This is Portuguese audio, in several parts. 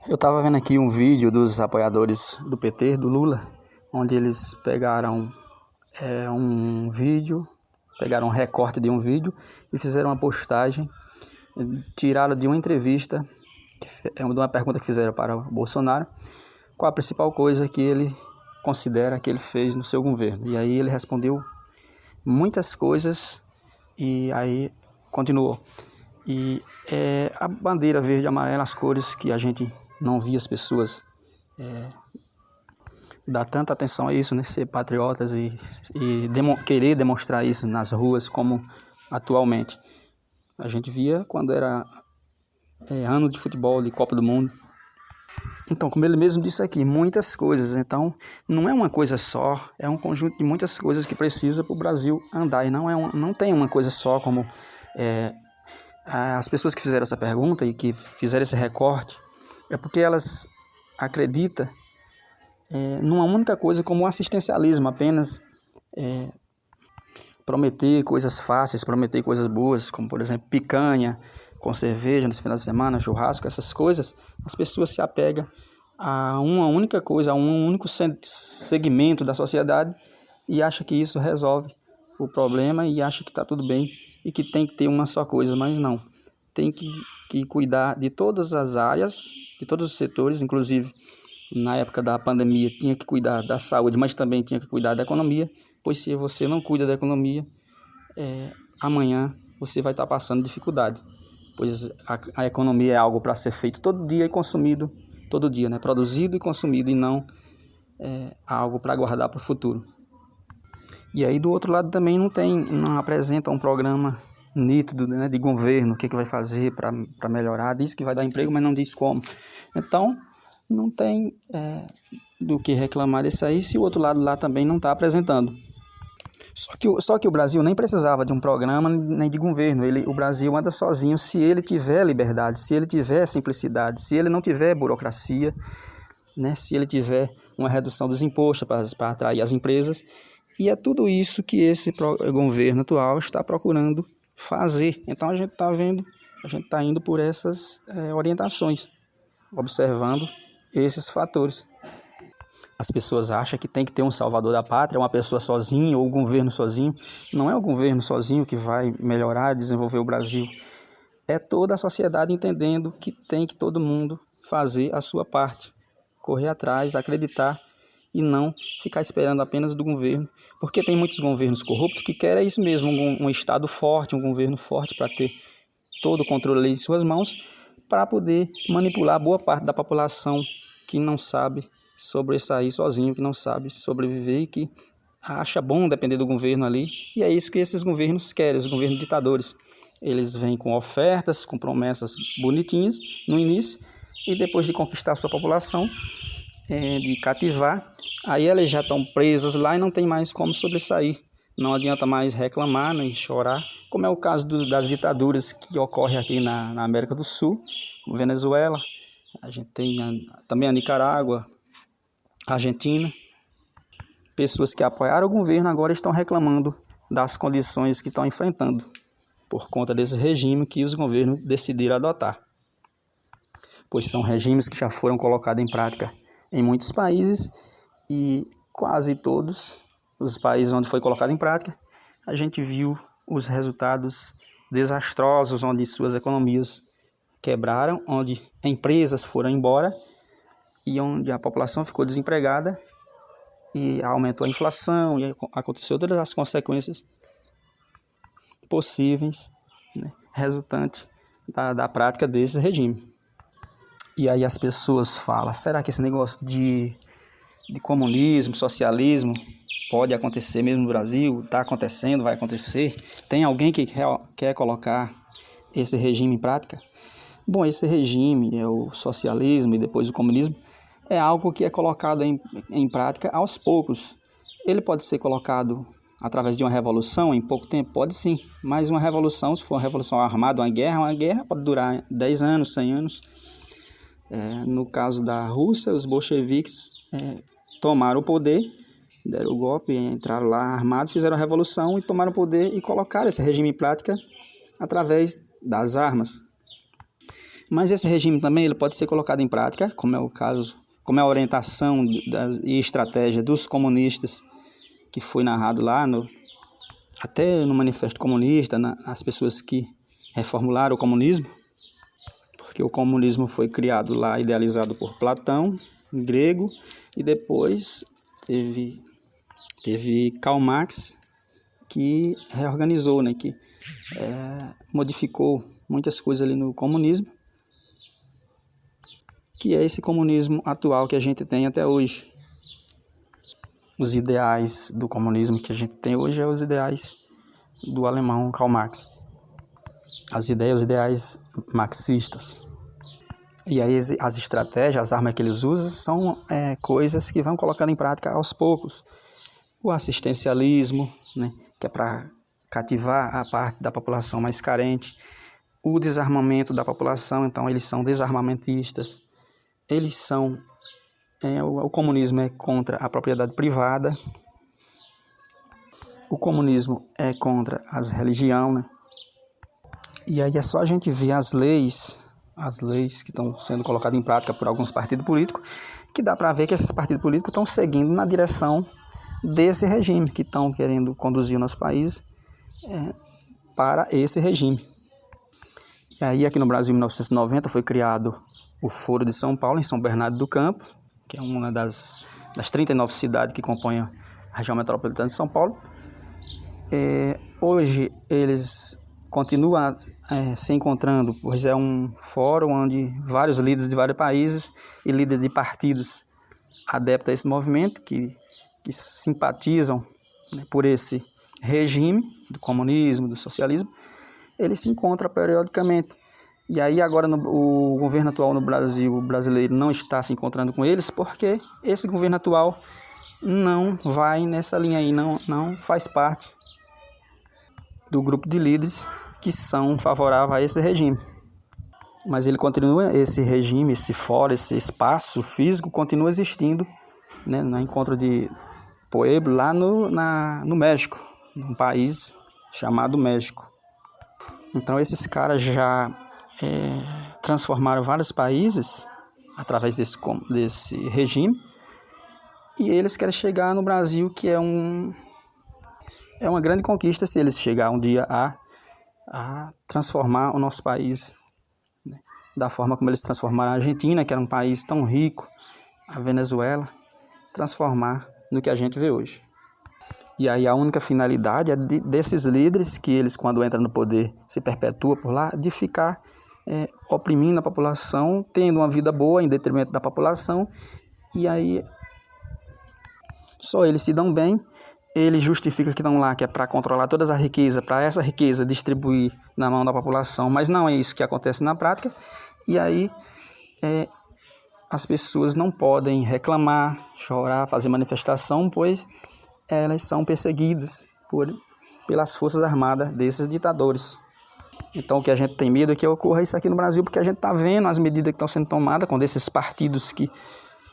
Eu estava vendo aqui um vídeo dos apoiadores do PT, do Lula, onde eles pegaram um vídeo, pegaram um recorte de um vídeo e fizeram uma postagem, tiraram de uma entrevista, de uma pergunta que fizeram para o Bolsonaro, qual a principal coisa que ele considera que ele fez no seu governo. E aí ele respondeu muitas coisas e aí continuou. E a bandeira verde e amarela, as cores que a gente não via as pessoas dar tanta atenção a isso, né? Ser patriotas e querer demonstrar isso nas ruas como atualmente. A gente via quando era ano de futebol, de Copa do Mundo. Então, como ele mesmo disse aqui, muitas coisas. Então, não é uma coisa só, é um conjunto de muitas coisas que precisa para o Brasil andar. E não tem uma coisa só como... as pessoas que fizeram essa pergunta e que fizeram esse recorte, é porque elas acreditam numa única coisa como o assistencialismo, apenas prometer coisas fáceis, prometer coisas boas, como por exemplo picanha com cerveja nos finais de semana, churrasco, essas coisas. As pessoas se apegam a uma única coisa, a um único segmento da sociedade e acham que isso resolve o problema e acham que está tudo bem e que tem que ter uma só coisa, mas não. Tem que cuidar de todas as áreas, de todos os setores, inclusive na época da pandemia tinha que cuidar da saúde, mas também tinha que cuidar da economia, pois se você não cuida da economia, amanhã você vai estar passando dificuldade, pois a economia é algo para ser feito todo dia e consumido todo dia, né? Produzido e consumido e não algo para guardar para o futuro. E aí do outro lado também não apresenta um programa nítido, né, de governo, o que vai fazer para melhorar. Diz que vai dar emprego, mas não diz como. Então não tem do que reclamar disso aí se o outro lado lá também não está apresentando. Só que o Brasil nem precisava de um programa nem de governo. O Brasil anda sozinho se ele tiver liberdade, se ele tiver simplicidade, se ele não tiver burocracia, né, se ele tiver uma redução dos impostos para atrair as empresas. E é tudo isso que esse governo atual está procurando fazer. Então a gente está indo por essas orientações, observando esses fatores. As pessoas acham que tem que ter um salvador da pátria, uma pessoa sozinha ou o governo sozinho. Não é o governo sozinho que vai melhorar, desenvolver o Brasil. É toda a sociedade entendendo que tem que todo mundo fazer a sua parte, correr atrás, acreditar e não ficar esperando apenas do governo. Porque tem muitos governos corruptos que querem isso mesmo, um Estado forte, um governo forte para ter todo o controle em suas mãos, para poder manipular boa parte da população que não sabe sobressair sozinho, que não sabe sobreviver e que acha bom depender do governo ali. E é isso que esses governos querem, os governos ditadores. Eles vêm com ofertas, com promessas bonitinhas no início e depois de conquistar a sua população, de cativar, aí elas já estão presas lá e não tem mais como sobressair. Não adianta mais reclamar nem chorar, como é o caso das ditaduras que ocorrem aqui na América do Sul, como Venezuela, a gente tem também a Nicarágua, a Argentina. Pessoas que apoiaram o governo agora estão reclamando das condições que estão enfrentando por conta desse regime que os governos decidiram adotar, pois são regimes que já foram colocados em prática em muitos países e quase todos os países onde foi colocado em prática, a gente viu os resultados desastrosos, onde suas economias quebraram, onde empresas foram embora e onde a população ficou desempregada e aumentou a inflação e aconteceu todas as consequências possíveis, né, resultantes da prática desse regime. E aí as pessoas falam, será que esse negócio de comunismo, socialismo pode acontecer mesmo no Brasil? Está acontecendo, vai acontecer? Tem alguém que quer colocar esse regime em prática? Bom, esse regime, o socialismo e depois o comunismo, é algo que é colocado em prática aos poucos. Ele pode ser colocado através de uma revolução em pouco tempo? Pode sim, mas uma revolução, se for uma revolução armada, uma guerra pode durar 10 anos, 100 anos. No caso da Rússia, os bolcheviques tomaram o poder, deram o golpe, entraram lá armados, fizeram a revolução e tomaram o poder e colocaram esse regime em prática através das armas. Mas esse regime também ele pode ser colocado em prática, como é o caso, como é a orientação e estratégia dos comunistas, que foi narrado lá, até no Manifesto Comunista, as pessoas que reformularam o comunismo, porque o comunismo foi criado lá, idealizado por Platão, grego, e depois teve Karl Marx, que reorganizou, né, que modificou muitas coisas ali no comunismo, que é esse comunismo atual que a gente tem até hoje. Os ideais do comunismo que a gente tem hoje os ideais do alemão Karl Marx. Os ideais marxistas. E aí as estratégias, as armas que eles usam são coisas que vão colocando em prática aos poucos. O assistencialismo, né, que é para cativar a parte da população mais carente. O desarmamento da população, então eles são desarmamentistas. Eles são... o comunismo é contra a propriedade privada. O comunismo é contra a religião, né? E aí é só a gente ver as leis que estão sendo colocadas em prática por alguns partidos políticos, que dá para ver que esses partidos políticos estão seguindo na direção desse regime, que estão querendo conduzir o nosso país para esse regime. E aí aqui no Brasil, em 1990, foi criado o Foro de São Paulo, em São Bernardo do Campo, que é uma das 39 cidades que compõem a região metropolitana de São Paulo. Hoje eles continuam se encontrando, pois é um fórum onde vários líderes de vários países e líderes de partidos adeptos a esse movimento, que simpatizam, né, por esse regime do comunismo, do socialismo, eles se encontram periodicamente. E aí agora o governo atual no Brasil, o brasileiro, não está se encontrando com eles, porque esse governo atual não vai nessa linha aí, não faz parte do grupo de líderes que são favoráveis a esse regime. Mas ele continua, esse regime, esse fórum, esse espaço físico continua existindo, né, no encontro de Puebla, lá no México, num país chamado México. Então esses caras já transformaram vários países através desse regime, e eles querem chegar no Brasil, que é uma grande conquista se eles chegarem um dia a transformar o nosso país, né, da forma como eles transformaram a Argentina, que era um país tão rico, a Venezuela, transformar no que a gente vê hoje. E aí a única finalidade é desses líderes, que eles, quando entram no poder, se perpetuam por lá, de ficar oprimindo a população, tendo uma vida boa em detrimento da população, e aí só eles se dão bem. Eles justificam que estão lá, que é para controlar toda a riqueza, para essa riqueza distribuir na mão da população, mas não é isso que acontece na prática. E aí as pessoas não podem reclamar, chorar, fazer manifestação, pois elas são perseguidas pelas forças armadas desses ditadores. Então o que a gente tem medo é que ocorra isso aqui no Brasil, porque a gente está vendo as medidas que estão sendo tomadas com desses partidos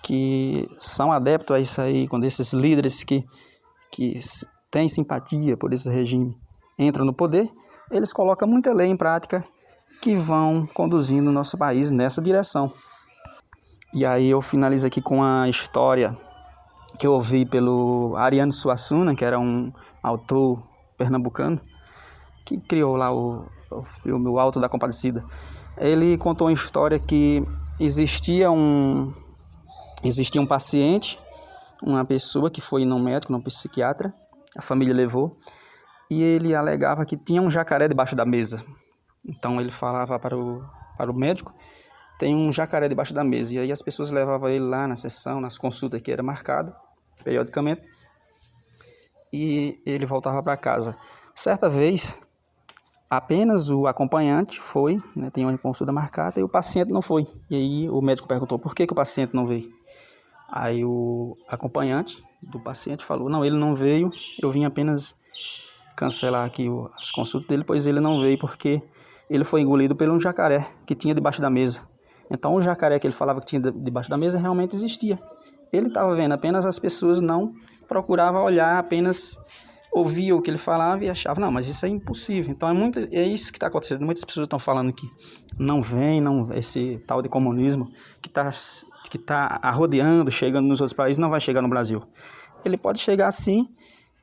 que são adeptos a isso aí, com desses líderes que têm simpatia por esse regime, entram no poder, eles colocam muita lei em prática que vão conduzindo o nosso país nessa direção. E aí eu finalizo aqui com a história que eu ouvi pelo Ariano Suassuna, que era um autor pernambucano, que criou lá o filme O Alto da Compadecida. Ele contou uma história que existia um paciente, uma pessoa que foi num médico, num psiquiatra, a família levou, e ele alegava que tinha um jacaré debaixo da mesa. Então ele falava para o médico: tem um jacaré debaixo da mesa. E aí as pessoas levavam ele lá na sessão, nas consultas que era marcada periodicamente, e ele voltava para casa. Certa vez, apenas o acompanhante foi, né, tem uma consulta marcada, e o paciente não foi. E aí o médico perguntou por que o paciente não veio. Aí o acompanhante do paciente falou: não, ele não veio, eu vim apenas cancelar aqui as consultas dele, pois ele não veio porque ele foi engolido por um jacaré que tinha debaixo da mesa. Então o jacaré que ele falava que tinha debaixo da mesa realmente existia. Ele estava vendo, apenas as pessoas não procuravam olhar, apenas ouvia o que ele falava e achava, não, mas isso é impossível. Então é isso que está acontecendo. Muitas pessoas estão falando que não vem, esse tal de comunismo que tá arrodeando, chegando nos outros países, não vai chegar no Brasil. Ele pode chegar sim,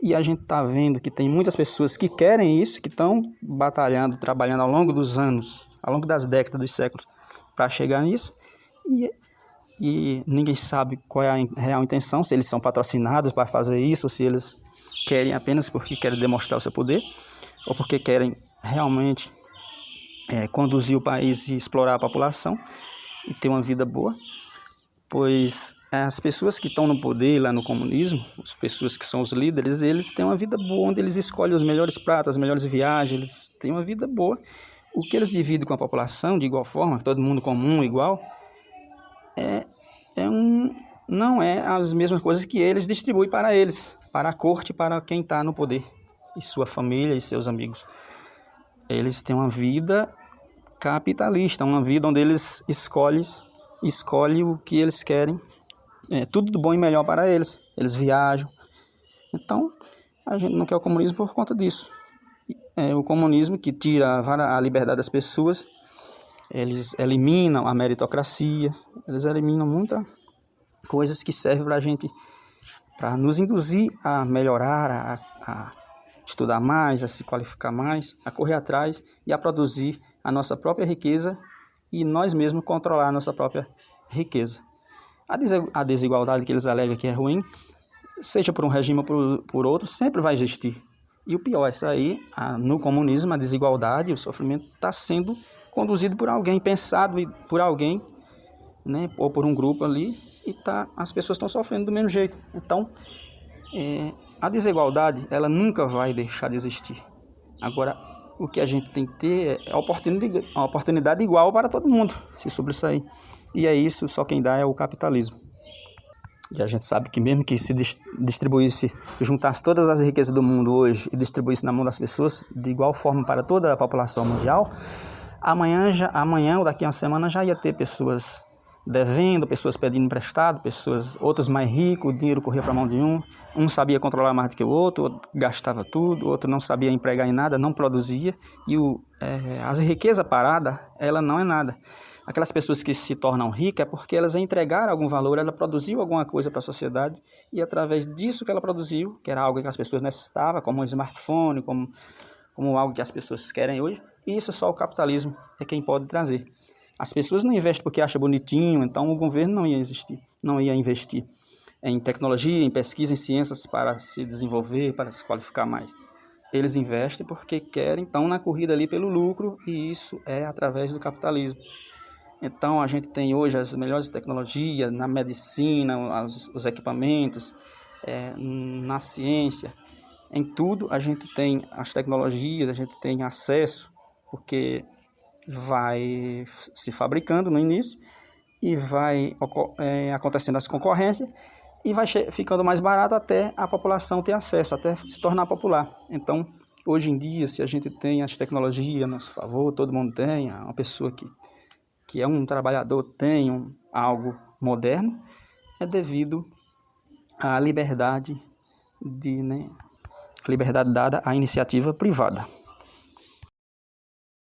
e a gente está vendo que tem muitas pessoas que querem isso, que estão batalhando, trabalhando ao longo dos anos, ao longo das décadas, dos séculos, para chegar nisso, e ninguém sabe qual é a real intenção, se eles são patrocinados para fazer isso, ou se eles querem apenas porque querem demonstrar o seu poder, ou porque querem realmente conduzir o país e explorar a população e ter uma vida boa. Pois as pessoas que estão no poder lá no comunismo, as pessoas que são os líderes, eles têm uma vida boa, onde eles escolhem os melhores pratos, as melhores viagens, eles têm uma vida boa. O que eles dividem com a população, de igual forma, todo mundo comum, igual, não é as mesmas coisas que eles distribuem para eles, para a corte, para quem está no poder, e sua família e seus amigos. Eles têm uma vida capitalista, uma vida onde eles escolhem o que eles querem, tudo do bom e melhor para eles. Eles viajam. Então, a gente não quer o comunismo por conta disso. O comunismo que tira a liberdade das pessoas, eles eliminam a meritocracia, eles eliminam muitas coisas que servem para a gente, para nos induzir a melhorar, a estudar mais, a se qualificar mais, a correr atrás e a produzir a nossa própria riqueza e nós mesmos controlar a nossa própria riqueza. A desigualdade que eles alegam que é ruim, seja por um regime ou por outro, sempre vai existir. E o pior é isso aí, no comunismo, a desigualdade, o sofrimento está sendo conduzido por alguém, pensado por alguém, né, ou por um grupo ali, e as pessoas estão sofrendo do mesmo jeito. Então, a desigualdade, ela nunca vai deixar de existir. Agora, o que a gente tem que ter é a oportunidade igual para todo mundo se sobressair. E é isso, só quem dá é o capitalismo. E a gente sabe que mesmo que se distribuísse, juntasse todas as riquezas do mundo hoje e distribuísse na mão das pessoas de igual forma para toda a população mundial, amanhã ou daqui a uma semana já ia ter pessoas devendo, pessoas pedindo emprestado, outros mais ricos, o dinheiro corria para a mão de um sabia controlar mais do que o outro gastava tudo, o outro não sabia empregar em nada, não produzia, e as riquezas paradas, ela não é nada. Aquelas pessoas que se tornam ricas é porque elas entregaram algum valor, ela produziu alguma coisa para a sociedade, e através disso que ela produziu, que era algo que as pessoas necessitavam, como um smartphone, como algo que as pessoas querem hoje, isso só o capitalismo é quem pode trazer. As pessoas não investem porque acham bonitinho, então o governo não ia investir em tecnologia, em pesquisa, em ciências para se desenvolver, para se qualificar mais. Eles investem porque querem, estão na corrida ali pelo lucro, e isso é através do capitalismo. Então a gente tem hoje as melhores tecnologias na medicina, os equipamentos, na ciência, em tudo a gente tem as tecnologias, a gente tem acesso, porque vai se fabricando no início e vai acontecendo essa concorrência e vai ficando mais barato até a população ter acesso, até se tornar popular. Então, hoje em dia, se a gente tem as tecnologias a nosso favor, todo mundo tem, uma pessoa que é um trabalhador tem algo moderno, é devido à liberdade liberdade dada à iniciativa privada.